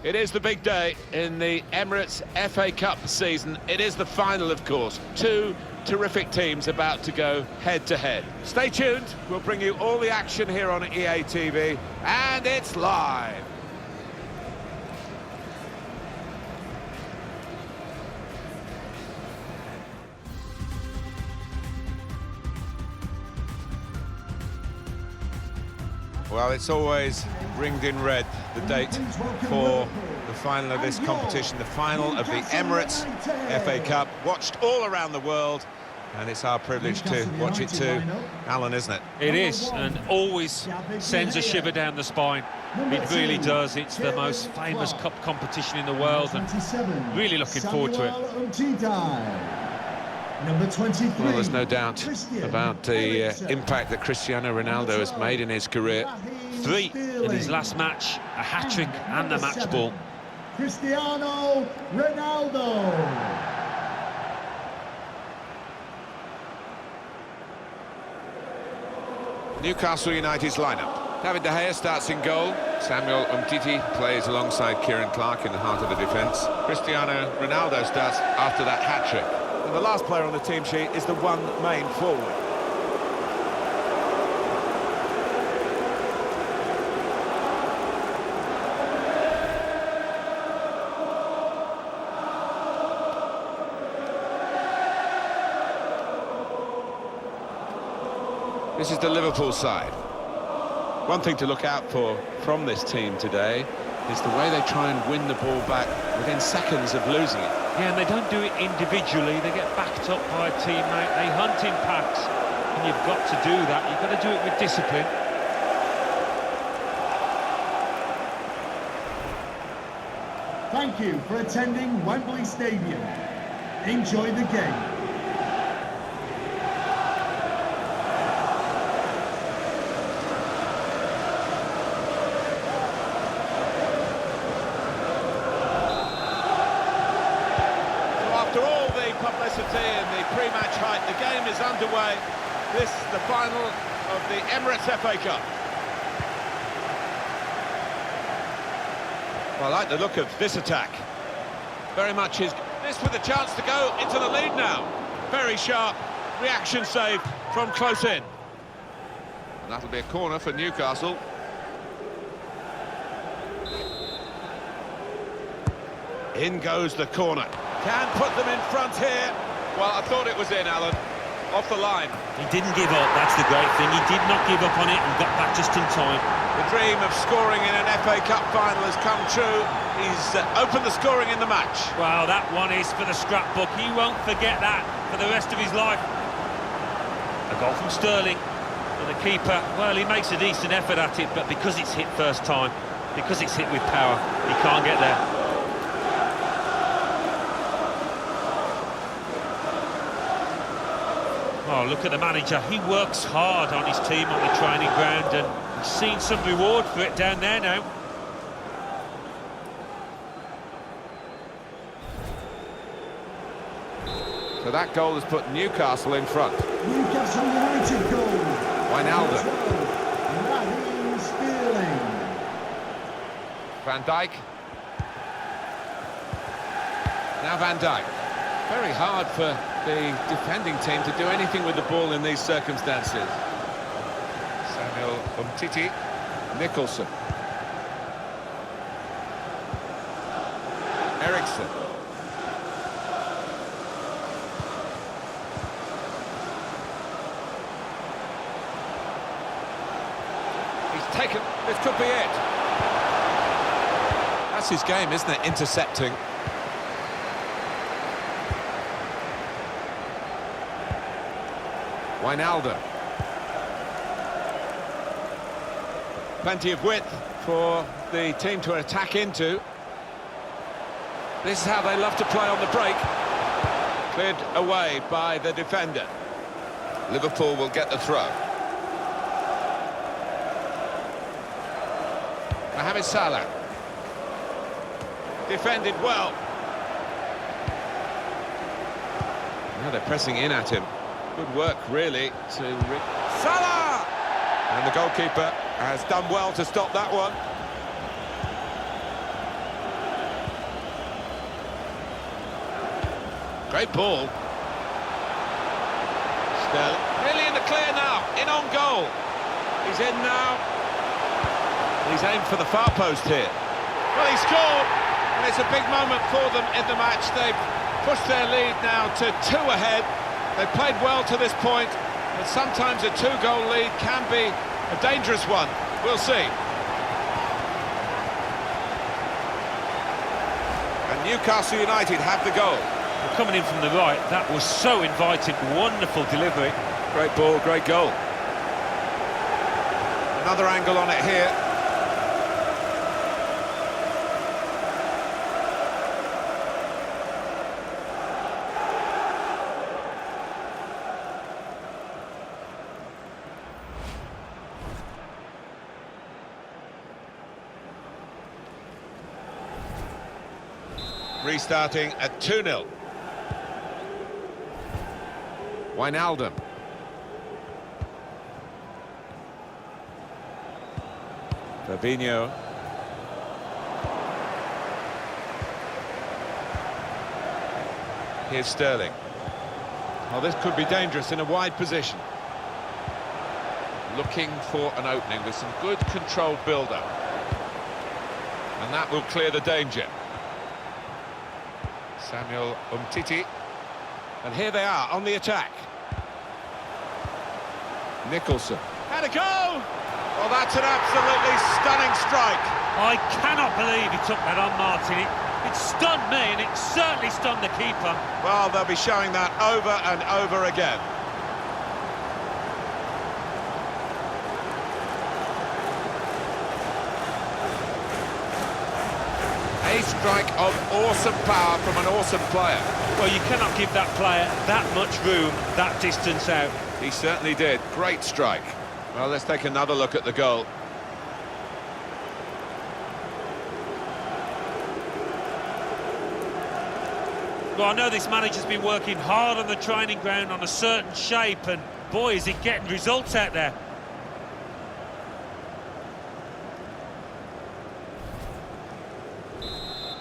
It is the big day in the Emirates FA Cup season. It is the final, of course. Two terrific teams about to go head-to-head. Stay tuned. We'll bring you all the action here on EA TV, and it's live. Well, it's always ringed in red, the date for the final of this competition, the final of the Emirates FA Cup, watched all around the world, and it's our privilege to watch it too, Alan, isn't it? It is, and always sends a shiver down the spine. It really does. It's the most famous cup competition in the world, and really looking forward to it. Number 23. Well, there's no doubt about the impact that Cristiano Ronaldo has made in his career. 3 in his last match, a hat-trick and the match ball. Cristiano Ronaldo. Newcastle United's lineup. David De Gea starts in goal. Samuel Umtiti plays alongside Kieran Clark in the heart of the defence. Cristiano Ronaldo starts after that hat-trick. And the last player on the team sheet is the one main forward. This is the Liverpool side. One thing to look out for from this team today is the way they try and win the ball back within seconds of losing it. Yeah, and they don't do it individually. They get backed up by a teammate. They hunt in packs, and you've got to do that. You've got to do it with discipline. Thank you for attending Wembley Stadium. Enjoy the game. Publicity and the pre-match hype, the game is underway. This is the final of the Emirates FA Cup. Well, I like the look of this attack. Very much his... This with a chance to go into the lead now. Very sharp reaction save from close in. And that'll be a corner for Newcastle. In goes the corner. Can put them in front here. Well, I thought it was in, Alan. Off the line. He didn't give up, that's the great thing. He did not give up on it and got back just in time. The dream of scoring in an FA Cup final has come true. He's opened the scoring in the match. Wow, that one is for the scrapbook. He won't forget that for the rest of his life. A goal from Sterling. And the keeper, well, he makes a decent effort at it, but because it's hit first time, because it's hit with power, he can't get there. Oh, look at the manager. He works hard on his team on the training ground, and he's seen some reward for it down there now. So that goal has put Newcastle in front. Newcastle United goal. Wijnaldum. Raheem Sterling. Van Dijk. Now Van Dijk. Very hard for the defending team to do anything with the ball in these circumstances. Samuel Umtiti. Nicholson. Eriksson. He's taken... This could be it. That's his game, isn't it? Intercepting. Wijnaldum. Plenty of width for the team to attack into. This is how they love to play on the break. Cleared away by the defender. Liverpool will get the throw. Mohamed Salah. Defended well. Now they're pressing in at him. Good work, really, to... Salah! And the goalkeeper has done well to stop that one. Great ball. Sterling. Really in the clear now. In on goal. He's in now. He's aimed for the far post here. Well, he scored. And it's a big moment for them in the match. They've pushed their lead now to 2 ahead. They've played well to this point, but sometimes a 2-goal lead can be a dangerous one. We'll see. And Newcastle United have the goal. Well, coming in from the right, that was so inviting. Wonderful delivery. Great ball, great goal. Another angle on it here. Restarting at 2-0. Wijnaldum. Fabinho. Here's Sterling. Well, this could be dangerous in a wide position. Looking for an opening with some good controlled build-up. And that will clear the danger. Samuel Umtiti. And here they are on the attack. Nicholson. Had a go! Well, that's an absolutely stunning strike. I cannot believe he took that on, Martin. It stunned me, and it certainly stunned the keeper. Well, they'll be showing that over and over again. A strike of awesome power from an awesome player. Well, you cannot give that player that much room, that distance out. He certainly did. Great strike. Well, let's take another look at the goal. Well, I know this manager's been working hard on the training ground on a certain shape, and boy, is he getting results out there.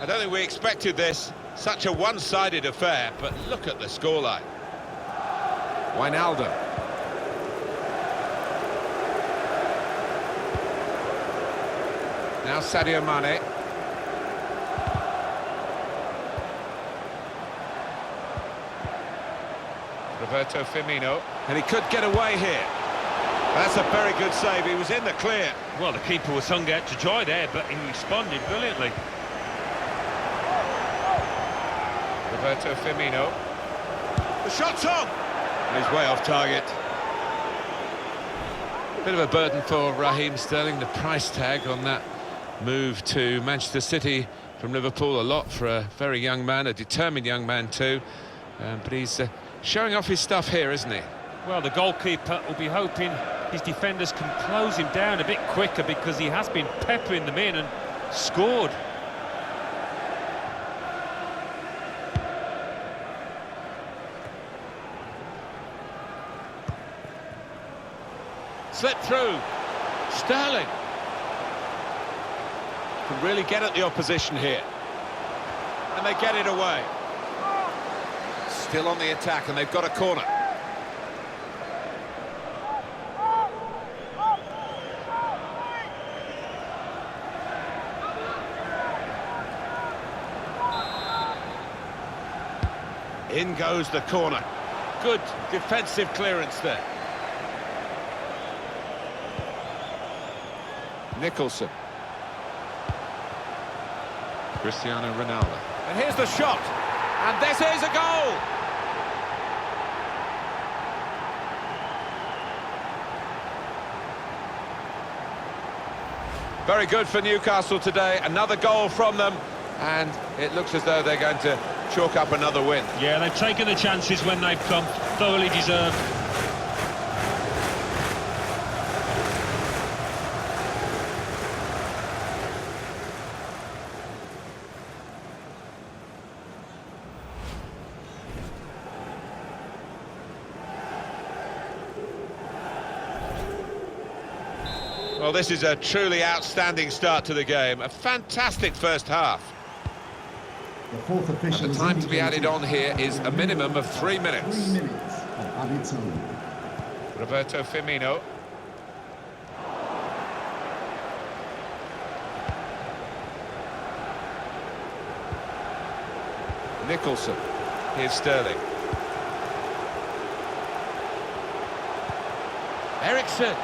I don't think we expected this, such a one-sided affair, but look at the scoreline. Wijnaldum. Now Sadio Mane. Roberto Firmino. And he could get away here. That's a very good save, he was in the clear. Well, the keeper was hung out to dry there, but he responded brilliantly. Roberto Firmino. The shot's on! And he's way off target. Bit of a burden for Raheem Sterling, the price tag on that move to Manchester City from Liverpool. A lot for a very young man, a determined young man too. But he's showing off his stuff here, isn't he? Well, the goalkeeper will be hoping his defenders can close him down a bit quicker, because he has been peppering them in and scored. Slip through. Sterling. Can really get at the opposition here. And they get it away. Still on the attack, and they've got a corner. In goes the corner. Good defensive clearance there. Nicholson. Cristiano Ronaldo. And here's the shot. And this is a goal! Very good for Newcastle today. Another goal from them. And it looks as though they're going to chalk up another win. Yeah, they've taken the chances when they've come. Thoroughly deserved. Well, this is a truly outstanding start to the game. A fantastic first half. The fourth official. And the time to be added on here is a minimum of 3 minutes. 3 minutes of added time. Roberto Firmino. Nicholson. Here's Sterling. Eriksen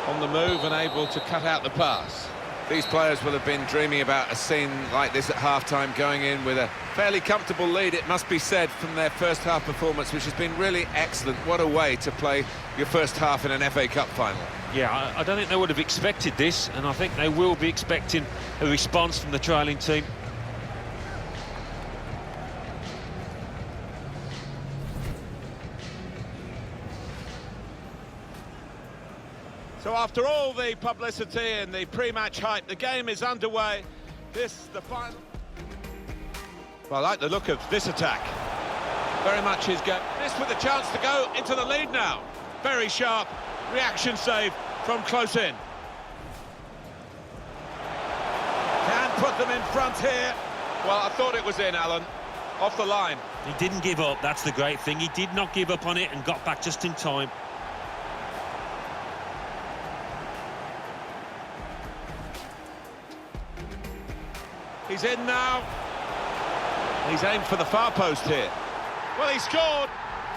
on the move and able to cut out the pass. These players will have been dreaming about a scene like this at half-time, going in with a fairly comfortable lead, it must be said, from their first half performance, which has been really excellent. What a way to play your first half in an FA Cup final. Yeah, I don't think they would have expected this, and I think they will be expecting a response from the trailing team. So after all the publicity and the pre-match hype, the game is underway. This, the final... Well, I like the look of this attack. Very much his game. This with a chance to go into the lead now. Very sharp reaction save from close in. Can put them in front here. Well, I thought it was in, Alan. Off the line. He didn't give up, that's the great thing. He did not give up on it and got back just in time. He's in now. He's aimed for the far post here. Well, he scored,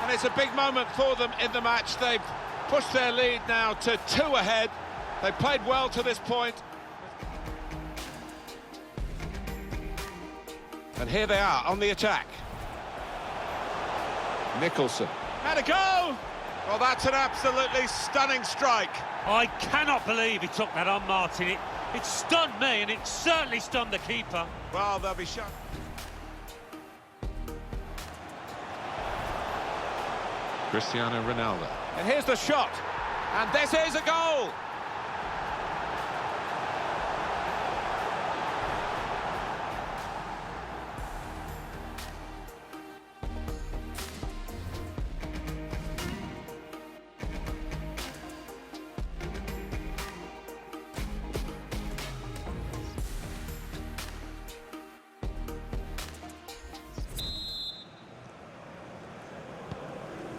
and it's a big moment for them in the match. They've pushed their lead now to 2 ahead. They played well to this point. And here they are on the attack. Nicholson. Had a go! Well, that's an absolutely stunning strike. I cannot believe he took that on, Martin. It stunned me, and it certainly stunned the keeper. Well, they'll be shot. Cristiano Ronaldo. And here's the shot. And this is a goal!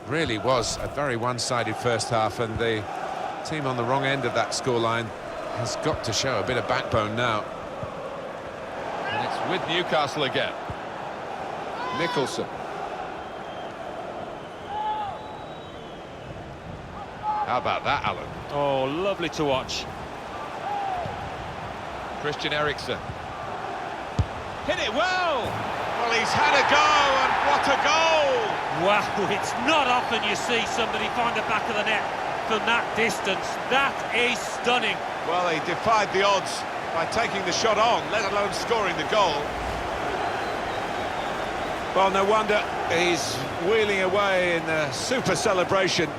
Really was a very one-sided first half, and the team on the wrong end of that scoreline has got to show a bit of backbone now. And it's with Newcastle again. Nicholson. How about that, Alan? Oh, lovely to watch. Christian Eriksen. Hit it well! Well, he's had a go, and what a goal! Wow, it's not often you see somebody find the back of the net from that distance. That is stunning. Well, he defied the odds by taking the shot on, let alone scoring the goal. Well, no wonder he's wheeling away in a super celebration.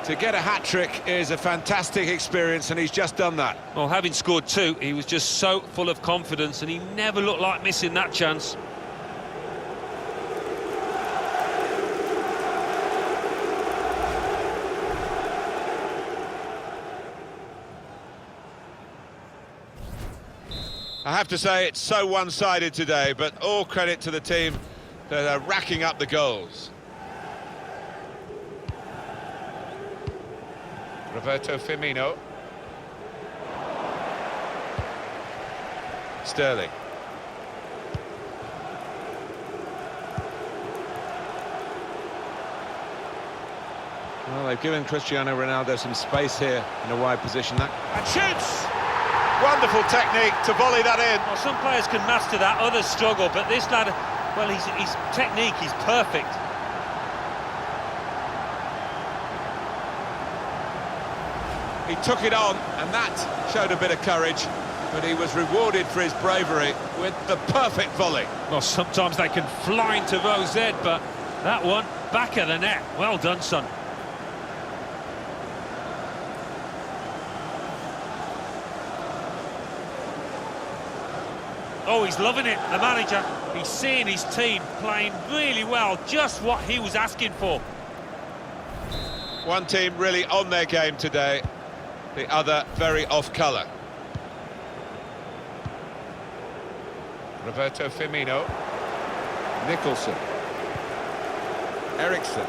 To get a hat-trick is a fantastic experience, and he's just done that. Well, having scored 2, he was just so full of confidence, and he never looked like missing that chance. I have to say, it's so one-sided today, but all credit to the team that are racking up the goals. Roberto Firmino. Sterling. Well, they've given Cristiano Ronaldo some space here in a wide position. And shoots! Wonderful technique to volley that in. Well, some players can master that, others struggle, but this lad, well, his technique is perfect. He took it on, and that showed a bit of courage, but he was rewarded for his bravery with the perfect volley. Well, sometimes they can fly into Rose Ed, but that one, back of the net. Well done, son. Oh, he's loving it, the manager. He's seeing his team playing really well, just what he was asking for. One team really on their game today, the other very off-colour. Roberto Firmino. Nicholson. Ericsson.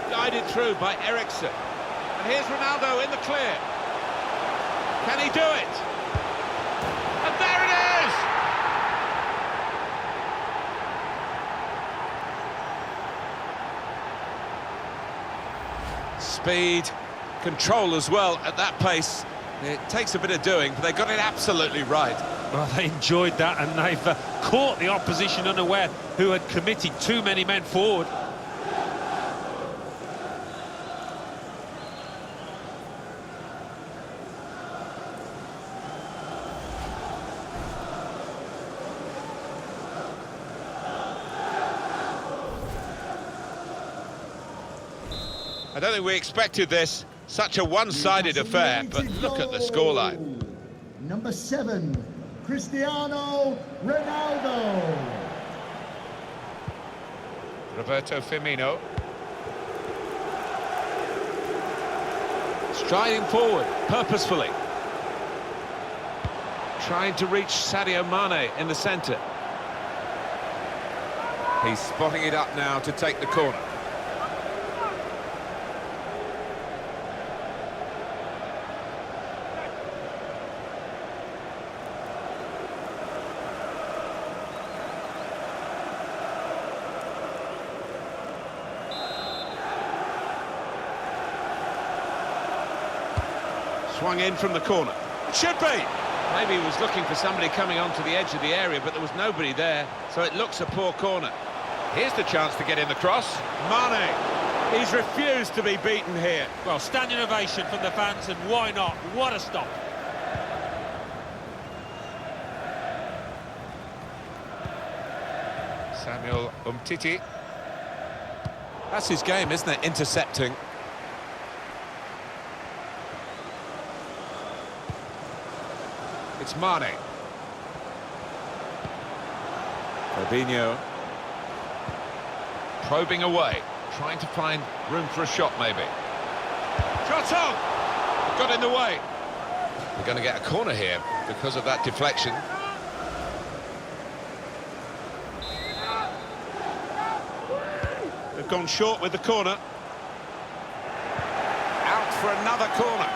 Guided through by Ericsson. And here's Ronaldo in the clear. Can he do it? And there it is! Speed, control as well at that pace. It takes a bit of doing, but they got it absolutely right. Well, they enjoyed that, and they've caught the opposition unaware, who had committed too many men forward. I don't think we expected this, such a one-sided affair, but look at the scoreline. Number 7, Cristiano Ronaldo. Roberto Firmino. Striding forward, purposefully. Trying to reach Sadio Mane in the centre. He's spotting it up now to take the corner. Swung in from the corner. It should be! Maybe he was looking for somebody coming onto the edge of the area, but there was nobody there, so it looks a poor corner. Here's the chance to get in the cross. Mane! He's refused to be beaten here. Well, standing ovation from the fans, and why not? What a stop. Samuel Umtiti. That's his game, isn't it? Intercepting. It's Mane. Fabinho. Probing away, trying to find room for a shot maybe. Shot on! Got in the way. We're going to get a corner here because of that deflection. They've gone short with the corner. Out for another corner.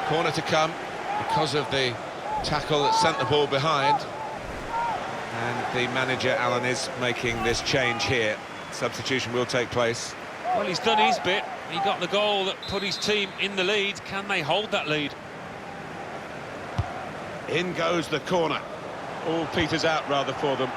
Corner to come because of the tackle that sent the ball behind. And the manager, Alan, is making this change here. Substitution will take place. Well, he's done his bit. He got the goal that put his team in the lead. Can they hold that lead? In goes the corner. All peters out, rather, for them.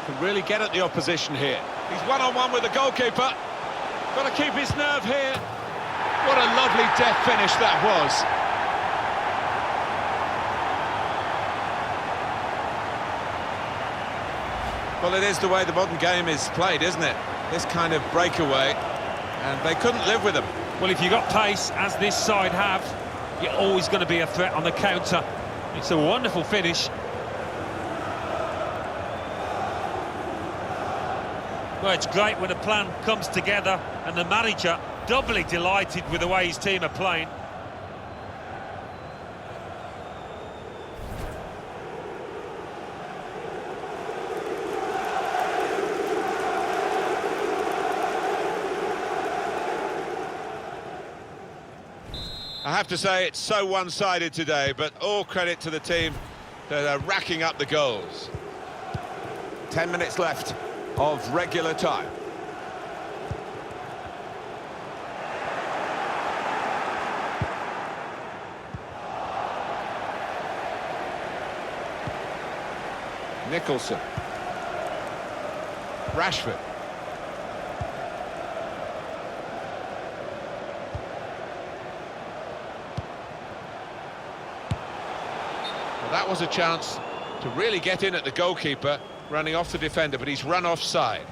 Can really get at the opposition here. He's one-on-one with the goalkeeper. Got to keep his nerve here. What a lovely death finish that was. Well, it is the way the modern game is played, isn't it? This kind of breakaway, and they couldn't live with them. Well, if you've got pace, as this side have, you're always going to be a threat on the counter. It's a wonderful finish. Well, it's great when a plan comes together, and the manager doubly delighted with the way his team are playing. I have to say it's so one-sided today, but all credit to the team that are racking up the goals. 10 minutes left of regular time. Nicholson. Rashford. Well, that was a chance to really get in at the goalkeeper, running off the defender, but he's run offside.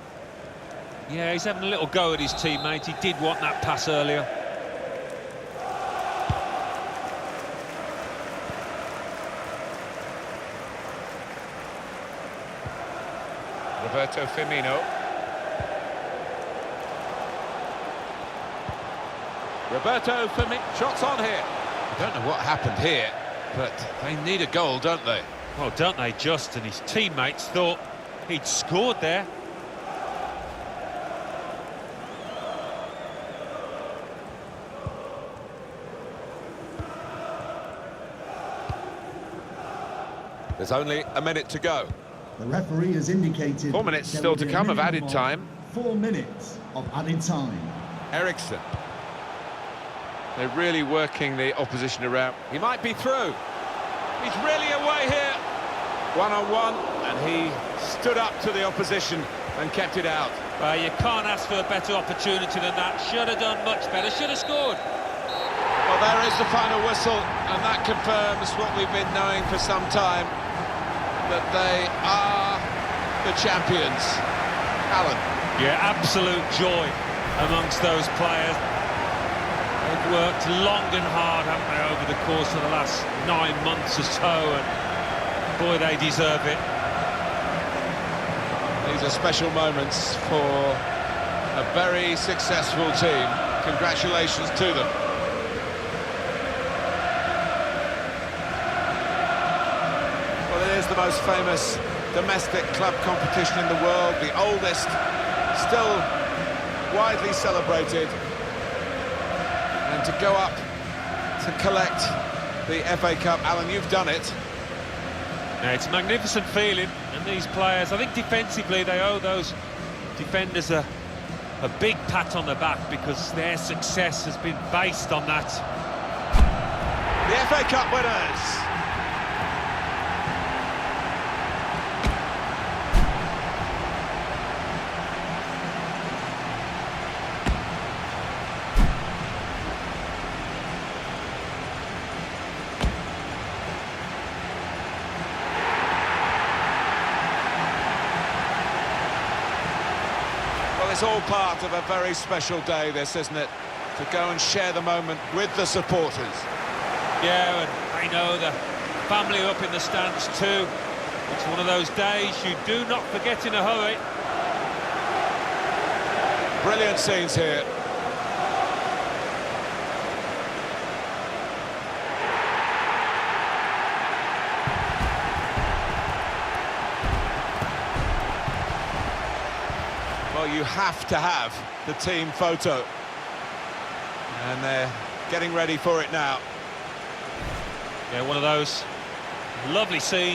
Yeah, he's having a little go at his teammate. He did want that pass earlier. Roberto Firmino. Roberto Firmino, shots on here. I don't know what happened here, but they need a goal, don't they? Well, don't they just? And his teammates thought he'd scored there. There's only a minute to go. The referee has indicated 4 minutes there still will to be a come of minimum added time. 4 minutes of added time. Ericsson. They're really working the opposition around. He might be through. He's really away here. One-on-one, and he stood up to the opposition and kept it out. Well, you can't ask for a better opportunity than that. Should have done much better, should have scored. Well, there is the final whistle, and that confirms what we've been knowing for some time, that they are the champions. Alan. Yeah, absolute joy amongst those players. They've worked long and hard, haven't they, over the course of the last 9 months or so, and boy, they deserve it. These are special moments for a very successful team. Congratulations to them. Well, it is the most famous domestic club competition in the world, the oldest, still widely celebrated. And to go up to collect the FA Cup, Alan, you've done it. Yeah, it's a magnificent feeling, and these players, I think defensively they owe those defenders a big pat on the back, because their success has been based on that. The FA Cup winners. It's all part of a very special day, this, isn't it? To go and share the moment with the supporters. Yeah, and I know the family are up in the stands too. It's one of those days you do not forget in a hurry. Brilliant scenes here. Well, you have to have the team photo. And they're getting ready for it now. Yeah, one of those lovely scenes.